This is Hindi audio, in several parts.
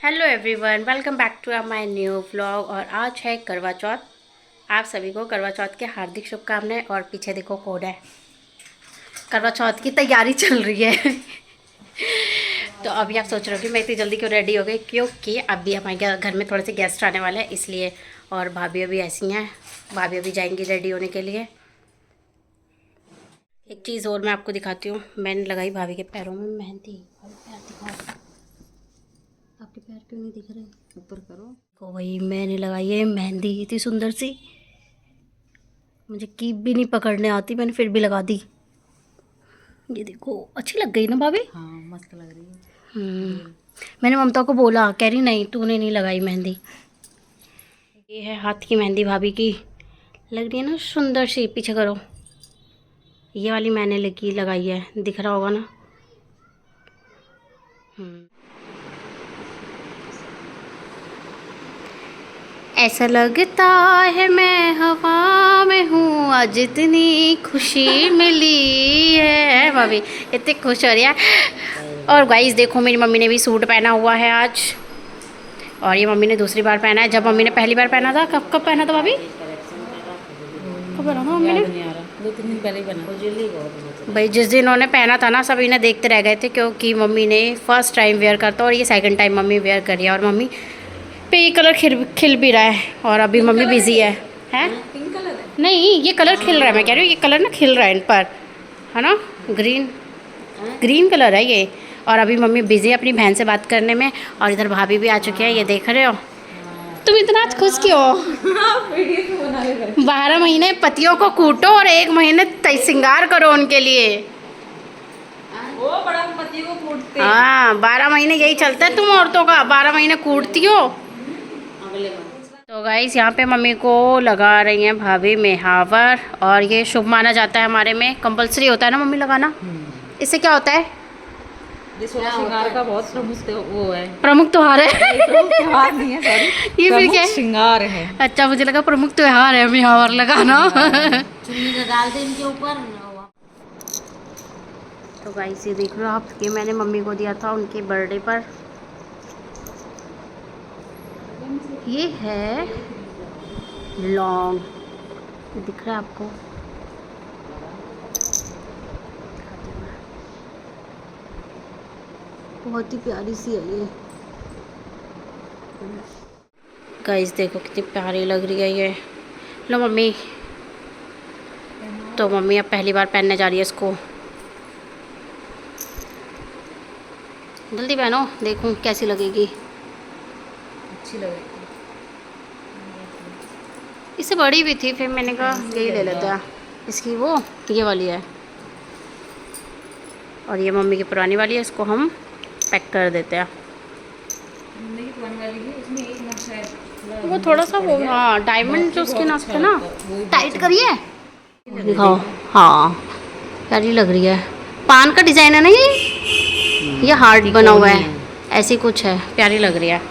Hello everyone, welcome back to my new vlog. और आज है करवा चौथ। आप सभी को करवा चौथ की हार्दिक शुभकामनाएं। और पीछे देखो कौन है, करवा चौथ की तैयारी चल रही है। तो अभी आप सोच रहे हो कि मैं इतनी जल्दी क्यों रेडी हो गई, क्योंकि अभी हमारे घर में थोड़े से गेस्ट आने वाले हैं इसलिए। और भाभी अभी ऐसी हैं, भाभी अभी जाएंगी रेडी होने के लिए। एक चीज़ और मैं आपको दिखाती हूँ, मैंने लगाई भाभी के पैरों में मेहंदी। भाभी पैर दिखाओ, आपके पैर क्यों नहीं दिख रहे? ऊपर करो। तो वही मैंने लगाई है मेहंदी, इतनी सुंदर सी। मुझे कीप भी नहीं पकड़ने आती, मैंने फिर भी लगा दी। ये देखो, अच्छी लग गई ना भाभी? हाँ, मस्त लग रही है। मैंने ममता को बोला, कह रही नहीं तूने नहीं लगाई मेहंदी। ये है हाथ की मेहंदी भाभी की, लग रही है ना सुंदर सी। पीछे करो, ये वाली मैंने लगाई है, दिख रहा होगा ना। ऐसा लगता है मैं हवा में हूँ, आज इतनी खुशी मिली है। भाभी इतनी खुश हो रही है। और गाइस देखो, मेरी मम्मी ने भी सूट पहना हुआ है आज। और ये मम्मी ने दूसरी बार पहना है। जब मम्मी ने पहली बार पहना था, कब कब पहना था भाभी? कब पहना था मम्मी ने? याद नहीं आ रहा, 2-3 दिन पहले ही बना। भाई जिस दिन उन्होंने पहना था ना, सब इन्हें देखते रह गए थे, क्योंकि मम्मी ने फर्स्ट टाइम वेयर करता और ये सेकंड टाइम मम्मी वेयर करी है। और मम्मी पे ये कलर खिल भी रहा है। और अभी मम्मी बिजी है। हैं? पिंक कलर है। नहीं, ये कलर खिल रहा है, मैं कह रही हूँ ये कलर ना खिल रहा है इन पर, है ना। ग्रीन ग्रीन कलर है ये। और अभी मम्मी बिजी है अपनी बहन से बात करने में। और इधर भाभी भी आ चुके हैं, ये देख रहे हो। तुम इतना आज खुश क्यों हो? 12 महीने पतियों को कूटो और 1 महीने श्रृंगार करो उनके लिए। वो बड़ा पति को कूटते। हाँ, 12 महीने यही चलता है तुम औरतों का, 12 महीने कूटती हो। तो गाइस यहाँ पे मम्मी को लगा रही हैं भाभी मेहावर। और ये शुभ माना जाता है हमारे में, कंपलसरी होता है ना मम्मी लगाना। इससे क्या होता है? ये सोलह श्रृंगार का बहुत वो है, प्रमुख त्योहार है। त्योहार नहीं है, सॉरी, ये फिर क्या है? श्रृंगार है। अच्छा, मुझे लगा प्रमुख त्योहार है मेहावर लगाना। चुन्नी का डाल दे इनके ऊपर। तो गाइस ये देख लो आप, ये मैंने मम्मी को दिया था उनके बर्थडे पर। ये है लॉन्ग, दिख रहा है आपको? बहुत ही प्यारी सी है ये। गाइस देखो कितनी प्यारी लग रही है ये। लो मम्मी। तो मम्मी अब पहली बार पहनने जा रही है इसको। जल्दी पहनो, देखूं कैसी लगेगी। अच्छी लग रही है। इससे बड़ी भी थी, फिर मैंने कहा यही ले लेते हैं। इसकी वो ये वाली है, और ये मम्मी की पुरानी वाली है। इसको हम पैक कर देते हैं। वो थोड़ा सा वो, हाँ, डायमंड जो उसके नाक थे ना, टाइट करिए। दिखाओ। हाँ, प्यारी लग रही है। पान का डिजाइन है ना ये हार्ट बना हुआ है, ऐसी कुछ है, प्यारी लग रही है।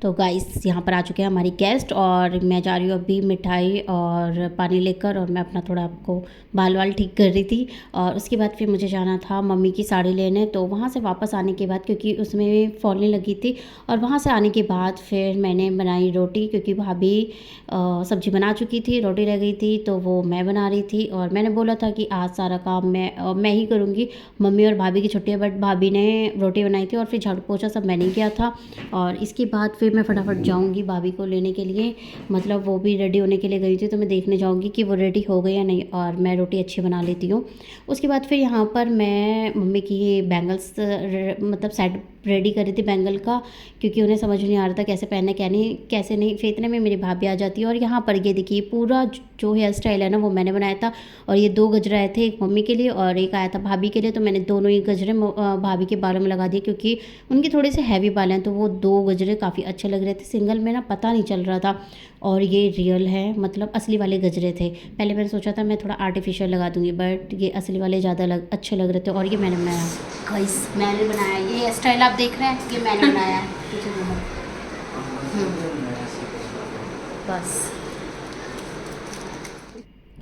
तो गाइस यहाँ पर आ चुके हैं हमारी गेस्ट, और मैं जा रही हूँ अभी मिठाई और पानी लेकर। और मैं अपना थोड़ा आपको बाल वाल ठीक कर रही थी। और उसके बाद फिर मुझे जाना था मम्मी की साड़ी लेने। तो वहाँ से वापस आने के बाद, क्योंकि उसमें फॉलने लगी थी, और वहाँ से आने के बाद फिर मैंने बनाई रोटी, क्योंकि भाभी सब्जी बना चुकी थी, रोटी रह गई थी, तो वो मैं बना रही थी। और मैंने बोला था कि आज सारा काम मैं ही करूँगी, मम्मी और भाभी की छुट्टी है। बट भाभी ने रोटी बनाई थी और फिर झाड़ू पोछा सब मैंने किया था। और इसके बाद फिर मैं फटाफट जाऊंगी भाभी को लेने के लिए। मतलब वो भी रेडी होने के लिए गई थी, तो मैं देखने जाऊंगी कि वो रेडी हो गई या नहीं। और मैं रोटी अच्छी बना लेती हूँ। उसके बाद फिर यहाँ पर मैं मम्मी की बैंगल्स मतलब सेट रेडी कर रही थी बैंगल का, क्योंकि उन्हें समझ नहीं आ रहा था कैसे पहनना क्या नहीं कैसे नहीं। फिर इतने में मेरी भाभी आ जाती है। और यहाँ पर ये देखिए, पूरा जो हेयर स्टाइल है ना वो मैंने बनाया था। और ये 2 गजरे आए थे, एक मम्मी के लिए और एक आया था भाभी के लिए। तो मैंने दोनों ही गजरे भाभी के बालों में लगा दिए, क्योंकि उनके थोड़े से हैवी बाल हैं। तो वो 2 गजरे काफ़ी अच्छे लग रहे थे, सिंगल में ना पता नहीं चल रहा था। और ये रियल है, मतलब असली वाले गजरे थे। पहले मैंने सोचा था मैं थोड़ा आर्टिफिशियल लगा दूंगी, बट ये असली वाले ज़्यादा अच्छे लग रहे थे। और ये मैंने बनाया, गाइस मैंने बनाया। ये हेयर स्टाइल आप देख रहे हैं, ये मैंने बनाया है। बस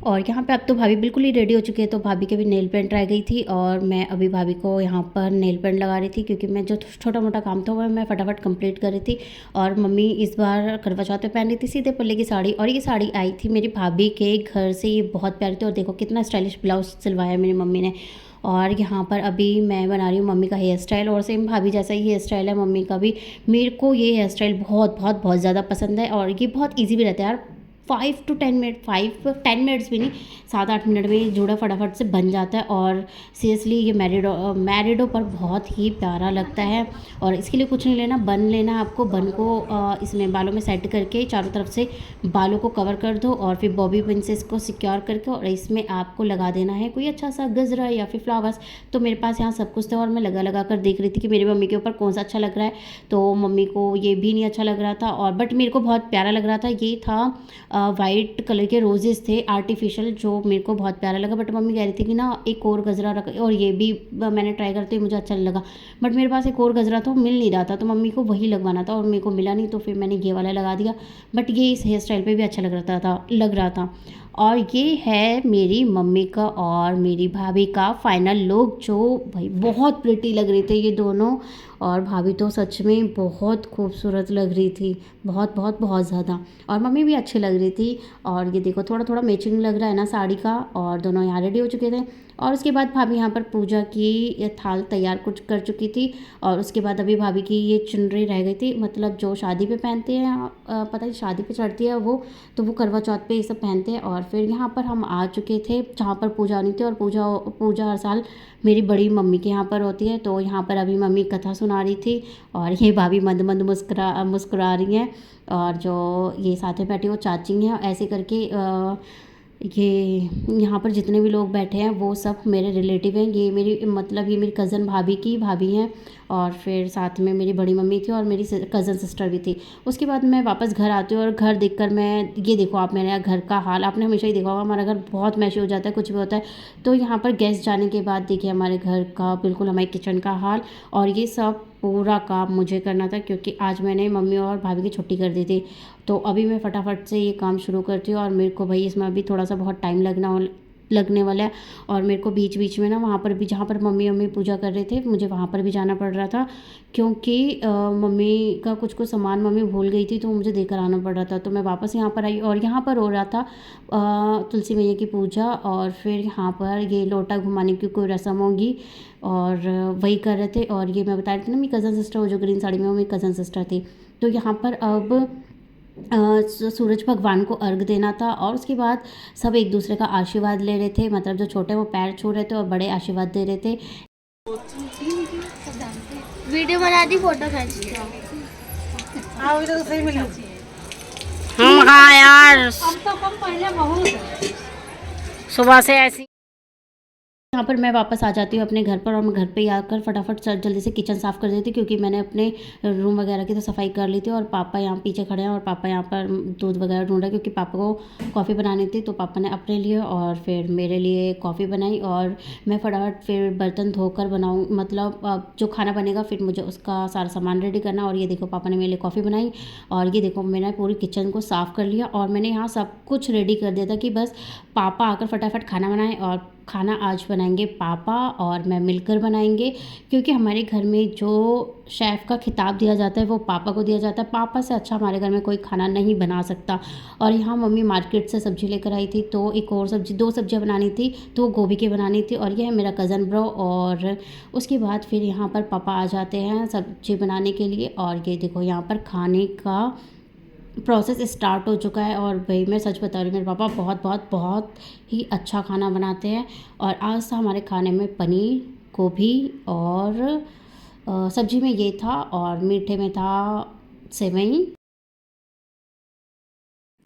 और यहाँ पे अब तो भाभी बिल्कुल ही रेडी हो चुकी है, तो भाभी के भी नेल पेंट रह गई थी और मैं अभी भाभी को यहाँ पर नेल पेंट लगा रही थी, क्योंकि मैं जो छोटा मोटा काम था वो मैं फटाफट कंप्लीट कर रही थी। और मम्मी इस बार करवा चौथ पे पहन रही थी सीधे पल्ले की साड़ी, और ये साड़ी आई थी मेरी भाभी के घर से। ये बहुत प्यारी थी और देखो कितना स्टाइलिश ब्लाउज सिलवाया मेरी मम्मी ने। और यहाँ पर अभी मैं बना रही हूँ मम्मी का हेयर स्टाइल, और सेम भाभी जैसा ही हेयर स्टाइल है मम्मी का भी। मेरे को ये हेयर स्टाइल बहुत बहुत बहुत ज़्यादा पसंद है, और ये बहुत ईजी भी रहता है यार। 5 to 10 मिनट्स भी नहीं, 7-8 मिनट में ये जूड़ा फटाफट से बन जाता है। और सीरियसली ये मैरिडो पर बहुत ही प्यारा लगता है। और इसके लिए कुछ नहीं लेना, बन लेना आपको। बन को इसमें बालों में सेट करके चारों तरफ से बालों को कवर कर दो, और फिर बॉबी पिन से इसको सिक्योर करके, और इसमें आपको लगा देना है कोई अच्छा सा गजरा या फिर फ्लावर्स। तो मेरे पास यहाँ सब कुछ था, और मैं लगा कर देख रही थी कि मेरी मम्मी के ऊपर कौन सा अच्छा लग रहा है। तो मम्मी को ये भी नहीं अच्छा लग रहा था, और बट मेरे को बहुत प्यारा लग रहा था। ये था वाइट कलर के रोजेस थे आर्टिफिशियल, जो मेरे को बहुत प्यारा लगा। बट मम्मी कह रही थी कि ना एक और गजरा रख, और ये भी मैंने ट्राई करते हुए मुझे अच्छा नहीं लगा। बट मेरे पास एक और गजरा था, मिल नहीं रहा था, तो मम्मी को वही लगवाना था और मेरे को मिला नहीं, तो फिर मैंने ये वाला लगा दिया। बट ये इस हेयर स्टाइल पे भी अच्छा लग रहा था। और ये है मेरी मम्मी का और मेरी भाभी का फाइनल लुक, जो भाई बहुत प्रिटी लग रहे थे ये दोनों। और भाभी तो सच में बहुत खूबसूरत लग रही थी, बहुत बहुत बहुत ज़्यादा। और मम्मी भी अच्छी लग रही थी। और ये देखो थोड़ा थोड़ा मैचिंग लग रहा है ना साड़ी का। और दोनों यहाँ रेडी हो चुके थे। और उसके बाद भाभी यहाँ पर पूजा की ये थाल तैयार कुछ कर चुकी थी। और उसके बाद अभी भाभी की ये चुनरी रह गई थी, मतलब जो शादी पे पहनते हैं, पता नहीं शादी पे चढ़ती है वो, तो वो करवा चौथ पे ये सब पहनते हैं। और फिर यहाँ पर हम आ चुके थे जहाँ पर पूजा होनी थी। और पूजा हर साल मेरी बड़ी मम्मी के यहाँ पर होती है। तो यहाँ पर अभी मम्मी कथा सुना रही थी, और ये भाभी मंद मंद मुस्कुरा रही हैं। और जो ये साथ में बैठी वो चाची हैं। ऐसे करके ये यहाँ पर जितने भी लोग बैठे हैं वो सब मेरे रिलेटिव हैं। ये मेरी कज़न भाभी की भाभी हैं। और फिर साथ में मेरी बड़ी मम्मी थी और मेरी कज़न सिस्टर भी थी। उसके बाद मैं वापस घर आती हूँ, और घर देखकर मैं, ये देखो आप मेरे घर का हाल, आपने हमेशा ही देखा होगा हमारा घर बहुत मैशी हो जाता है, कुछ भी होता है। तो यहाँ पर गेस्ट जाने के बाद देखिए हमारे घर का बिल्कुल, हमारे किचन का हाल। और ये सब पूरा काम मुझे करना था, क्योंकि आज मैंने मम्मी और भाभी की छुट्टी कर दी थी। तो अभी मैं फटाफट से ये काम शुरू करती हूँ। और मेरे को भाई इसमें अभी थोड़ा सा बहुत टाइम लगने वाला है। और मेरे को बीच बीच में ना वहाँ पर भी, जहाँ पर मम्मी पूजा कर रहे थे, मुझे वहाँ पर भी जाना पड़ रहा था, क्योंकि मम्मी का कुछ सामान मम्मी भूल गई थी, तो मुझे देकर आना पड़ रहा था। तो मैं वापस यहाँ पर आई, और यहाँ पर हो रहा था तुलसी मैया की पूजा। और फिर यहाँ पर ये लोटा घुमाने की कोई रस्म होगी, और वही कर रहे थे। और ये मैं बता रही थी ना, मेरी कज़न सिस्टर, वो जो ग्रीन साड़ी में, वो मेरी कज़न सिस्टर थी। तो यहाँ पर अब सूरज भगवान को अर्घ देना था। और उसके बाद सब एक दूसरे का आशीर्वाद ले रहे थे, मतलब जो छोटे वो पैर छू रहे थे और बड़े आशीर्वाद दे रहे थे। वीडियो बना दी, फोटो खींच ली। हाँ यार, अब तो कम पहले बहुत सुबह से ऐसी। यहाँ पर मैं वापस आ जाती हूँ अपने घर पर, और मैं घर पे ही आकर फटाफट जल्दी से किचन साफ़ कर देती, क्योंकि मैंने अपने रूम वगैरह की तो सफाई कर ली थी। और पापा यहाँ पीछे खड़े हैं, और पापा यहाँ पर दूध वगैरह ढूंढ रहे हैं, क्योंकि पापा को कॉफ़ी बनानी थी। तो पापा ने अपने लिए और फिर मेरे लिए कॉफ़ी बनाई। और मैं फटाफट फिर बर्तन धोकर बनाऊँ, मतलब जो खाना बनेगा फिर मुझे उसका सारा सामान रेडी करना। और ये देखो पापा ने मेरे लिए कॉफ़ी बनाई, और ये देखो मैंने पूरी किचन को साफ़ कर लिया। और मैंने यहाँ सब कुछ रेडी कर दिया था कि बस पापा आकर फटाफट खाना बनाएं। और खाना आज बनाएंगे पापा और मैं मिलकर बनाएंगे, क्योंकि हमारे घर में जो शेफ़ का खिताब दिया जाता है वो पापा को दिया जाता है। पापा से अच्छा हमारे घर में कोई खाना नहीं बना सकता। और यहाँ मम्मी मार्केट से सब्ज़ी लेकर आई थी, तो एक और सब्ज़ी, 2 सब्जियाँ बनानी थी, तो वो गोभी की बनानी थी। और यह है मेरा कज़न ब्रो। और उसके बाद फिर यहाँ पर पापा आ जाते हैं सब्ज़ी बनाने के लिए। और ये देखो यहाँ पर खाने का प्रोसेस स्टार्ट हो चुका है। और भाई मैं सच बता रही हूँ, मेरे पापा बहुत बहुत बहुत ही अच्छा खाना बनाते हैं। और आज था हमारे खाने में पनीर, गोभी, और सब्जी में ये था, और मीठे में था सेवई।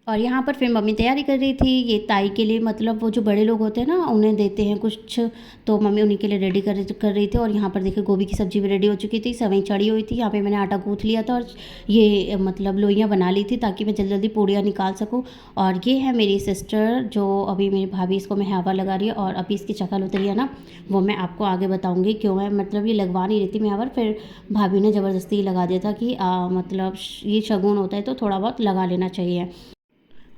और यहाँ पर फिर मम्मी तैयारी कर रही थी ये ताई के लिए, मतलब वो जो बड़े लोग होते हैं ना उन्हें देते हैं कुछ, तो मम्मी उन्हीं के लिए रेडी कर रही थी। और यहाँ पर देखिए गोभी की सब्ज़ी भी रेडी हो चुकी थी, सेवई चढ़ी हुई थी। यहाँ पे मैंने आटा गूँथ लिया था, और ये मतलब लोइयाँ बना ली थी ताकि मैं जल्दी जल्दी पूड़ियाँ निकाल सकूँ। और ये है मेरी सिस्टर, जो अभी मेरी भाभी इसको मैं हवा लगा रही है। और अभी इसकी शक्ल उतरी है ना, वो मैं आपको आगे बताऊँगी क्यों है, मतलब ये लगवा नहीं रही थी मैं, फिर भाभी ने ज़बरदस्ती लगा दिया था कि मतलब ये शगुन होता है तो थोड़ा बहुत लगा लेना चाहिए।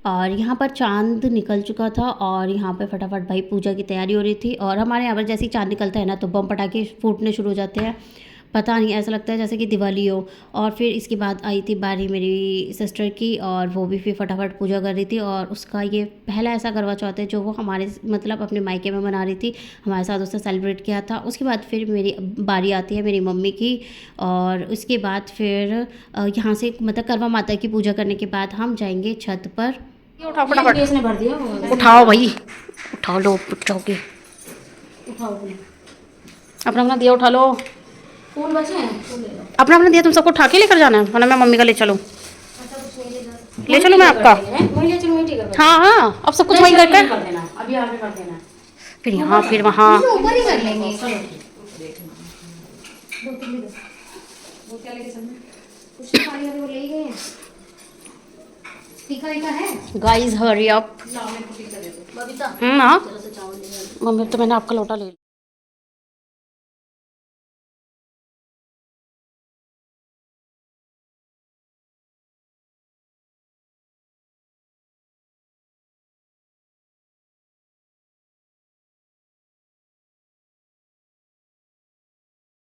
और यहाँ पर चाँद निकल चुका था और यहाँ पे फटाफट भाई पूजा की तैयारी हो रही थी। और हमारे यहाँ पर जैसे ही चाँद निकलता है ना तो बम पटाखे फूटने शुरू हो जाते हैं, पता नहीं ऐसा लगता है जैसे कि दिवाली हो। और फिर इसके बाद आई थी बारी मेरी सिस्टर की और वो भी फिर फटाफट पूजा कर रही थी। और उसका ये पहला ऐसा करवा चौथ है जो वो हमारे मतलब अपने मायके में मना रही थी, हमारे साथ उसने सेलिब्रेट किया था। उसके बाद फिर मेरी बारी आती है मेरी मम्मी की। और उसके बाद फिर यहाँ से मतलब करवा माता की पूजा करने के बाद हम जाएंगे छत पर। उठाओ फटाफट, इसने भर दिया। उठाओ भाई, उठाओ लो, उठाओ के उठाओ अपना अपना दिया उठा लो। फूल बचे हैं, फूल ले लो। अपना अपना दिया तुम सबको उठा के लेकर जाना है, वरना मैं मम्मी का ले चलूँ। ले चलो मैं आपका। वहीं ले चलो, वहीं ठीक है। हाँ हाँ, अब सब कुछ वहीं कर कर देना, अभी यहाँ पे कर देना, फिर यहाँ फिर वहाँ। ऊपर ही कर लेंगे। वो क्या लेके चलना? कुछ खाली वाली वो ले गए हैं। टीका वीका है? Guys hurry up. लाओ मेरे को टीका दे दो। बबीता हाँ जरा सा चावल ले आओ। मम्मी, तो मैंने आपका लोटा ले लिया।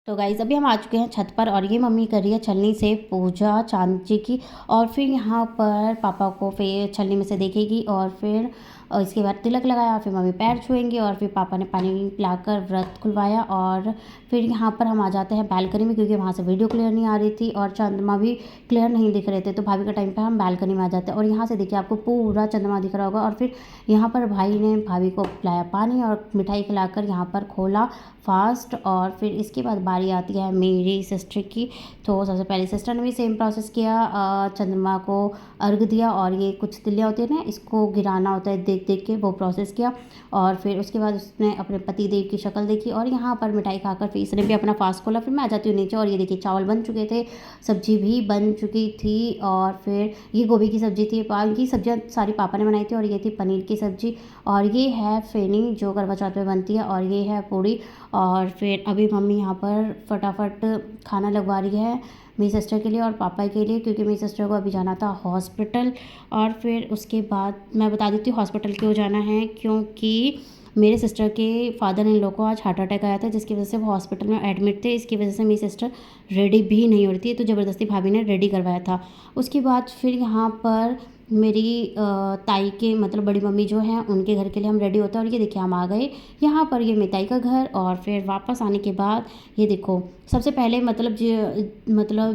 तो गाइज़ अभी हम आ चुके हैं छत पर और ये मम्मी कर रही है छलनी से पूजा चांद जी की। और फिर यहाँ पर पापा को फिर छलनी में से देखेगी और फिर इसके बाद तिलक लगाया, फिर मम्मी पैर छुएंगे और फिर पापा ने पानी पिलाकर व्रत खुलवाया। और फिर यहाँ पर हम आ जाते हैं बालकनी में, क्योंकि वहाँ से वीडियो क्लियर नहीं आ रही थी और चंद्रमा भी क्लियर नहीं दिख रहे थे। तो भाभी का टाइम पर हम बालकनी में आ जाते हैं और यहाँ से देखिए आपको पूरा चंद्रमा दिख रहा होगा। और फिर यहाँ पर भाई ने भाभी को पिलाया पानी और मिठाई खिलाकर यहाँ पर खोला फास्ट। और फिर इसके बाद बारी आती है मेरी सिस्टर की। तो सबसे पहले सिस्टर ने भी सेम प्रोसेस किया, चंद्रमा को अर्घ दिया और ये कुछ तिलियाँ होती है ना, इसको गिराना होता है देख देख के, वो प्रोसेस किया। और फिर उसके बाद उसने अपने पति देव की शक्ल देखी और यहाँ पर मिठाई खाकर फिर इसने भी अपना फास्ट खोला। फिर मैं आ जाती हूँ नीचे और ये देखिए चावल बन चुके थे, सब्जी भी बन चुकी थी। और फिर ये गोभी की सब्ज़ी थी, की सब्जियाँ सारी पापा ने बनाई थी। और ये थी पनीर की सब्ज़ी और ये है फेनी जो करवा चौथ में बनती है और ये है पूड़ी। और फिर अभी मम्मी यहाँ पर फटाफट खाना लगवा रही है मेरी सिस्टर के लिए और पापा के लिए, क्योंकि मेरी सिस्टर को अभी जाना था हॉस्पिटल। और फिर उसके बाद मैं बता देती हूँ हॉस्पिटल क्यों जाना है, क्योंकि मेरे सिस्टर के फादर इन लोग को आज हार्ट अटैक आया था, जिसकी वजह से वो हॉस्पिटल में एडमिट थे। इसकी वजह से मेरी सिस्टर रेडी भी नहीं हो रही थी, तो ज़बरदस्ती भाभी ने रेडी करवाया था। उसके बाद फिर यहाँ पर मेरी ताई के मतलब बड़ी मम्मी जो हैं उनके घर के लिए हम रेडी होते हैं। और ये देखिए हम आ गए यहाँ पर, ये मेरी ताई का घर। और फिर वापस आने के बाद ये देखो सबसे पहले मतलब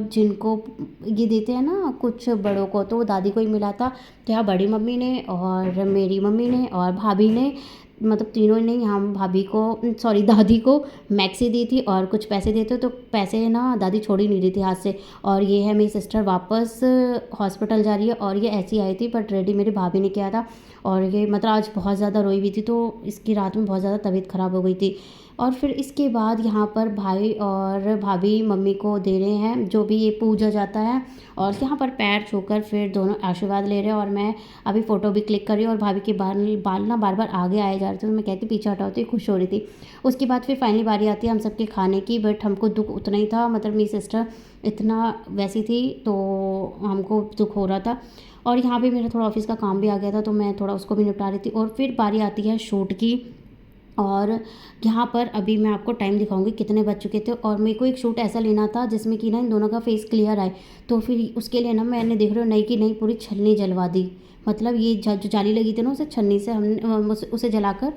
जिनको ये देते हैं ना कुछ बड़ों को, तो वो दादी को ही मिला था। तो यहाँ बड़ी मम्मी ने और मेरी मम्मी ने और भाभी ने, मतलब तीनों ने यहाँ भाभी को सॉरी दादी को मैक्सी दी थी और कुछ पैसे देते, तो पैसे ना दादी छोड़ ही नहीं रही थी हाथ से। और ये है मेरी सिस्टर वापस हॉस्पिटल जा रही है और ये ऐसी आई थी बट रेडी मेरी भाभी ने किया था। और ये मतलब आज बहुत ज़्यादा रोई हुई थी, तो इसकी रात में बहुत ज़्यादा तबीयत ख़राब हो गई थी। और फिर इसके बाद यहाँ पर भाई और भाभी मम्मी को दे रहे हैं जो भी ये पूजा जाता है और यहाँ पर पैर छूकर फिर दोनों आशीर्वाद ले रहे हैं। और मैं अभी फ़ोटो भी क्लिक कर रही हूँ और भाभी के बाल ना बार बार आगे आए जा रहे थे, तो मैं कहती पीछे हटाओ, तो खुश हो रही थी। उसके बाद फिर फाइनली बारी आती है हम सबके खाने की, बट हमको दुख उतना ही था, मतलब मेरी सिस्टर इतना वैसी थी तो हमको दुख हो रहा था। और यहाँ पे मेरा थोड़ा ऑफिस का काम भी आ गया था, तो मैं थोड़ा उसको भी निपटा रही थी। और फिर बारी आती है शूट की और यहाँ पर अभी मैं आपको टाइम दिखाऊंगी कितने बज चुके थे। और मेरे को एक शूट ऐसा लेना था जिसमें कि ना इन दोनों का फेस क्लियर आए, तो फिर उसके लिए ना मैंने देख रही हूँ नई की नई पूरी छलनी जलवा दी। मतलब ये जो जाली लगी थी ना उसे छलनी से हमने उसे जलाकर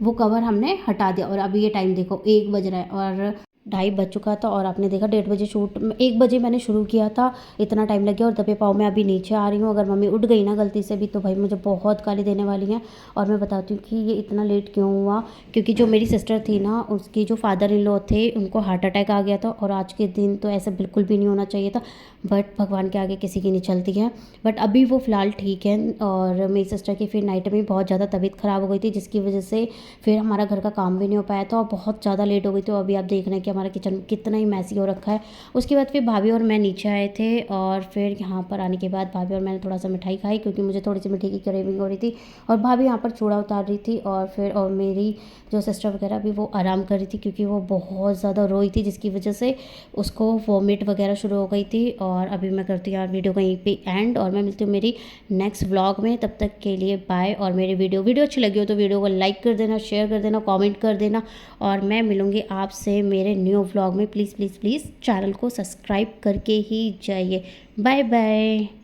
वो कवर हमने हटा दिया। और अभी ये टाइम देखो 1 बज रहा है और 2:30 बज चुका था। और आपने देखा 1:30 बजे शूट, 1 बजे मैंने शुरू किया था, इतना टाइम लग गया। और दबे पाँव मैं अभी नीचे आ रही हूँ, अगर मम्मी उठ गई ना गलती से भी तो भाई मुझे बहुत गाली देने वाली हैं। और मैं बताती हूँ कि ये इतना लेट क्यों हुआ, क्योंकि जो मेरी सिस्टर थी ना उसकी जो फादर इन लॉ थे उनको हार्ट अटैक आ गया था। और आज के दिन तो ऐसा बिल्कुल भी नहीं होना चाहिए था, बट भगवान के आगे किसी की नहीं चलती है। बट अभी वो फ़िलहाल ठीक है। और मेरी सिस्टर की फिर नाइट में बहुत ज़्यादा तबीयत ख़राब हो गई थी, जिसकी वजह से फिर हमारा घर का काम भी नहीं हो पाया था और बहुत ज़्यादा लेट हो गई। तो अभी आप देख रहे हैं कि हमारा किचन कितना ही मैसी हो रखा है। उसके बाद फिर भाभी और मैं नीचे आए थे और फिर यहाँ पर आने के बाद भाभी और मैंने थोड़ा सा मिठाई खाई क्योंकि मुझे थोड़ी सी मिठाई की क्रेविंग हो रही थी, और भाभी यहाँ पर चूड़ा उतार रही थी और फिर और मेरी जो सिस्टर वगैरह भी वो आराम कर रही थी क्योंकि वो बहुत ज़्यादा रोई थी, जिसकी वजह से उसको वॉमिट वगैरह शुरू हो गई थी। और अभी मैं करती हूँ यार वीडियो कहीं पे एंड, और मैं मिलती हूँ मेरी नेक्स्ट व्लॉग में। तब तक के लिए बाय। और मेरी वीडियो अच्छी लगी हो तो वीडियो को लाइक कर देना, शेयर कर देना, कमेंट कर देना, और मैं मिलूँगी आपसे मेरे न्यू व्लॉग में। प्लीज़ प्लीज़ प्लीज़ चैनल को सब्सक्राइब करके ही जाइए। Bye bye.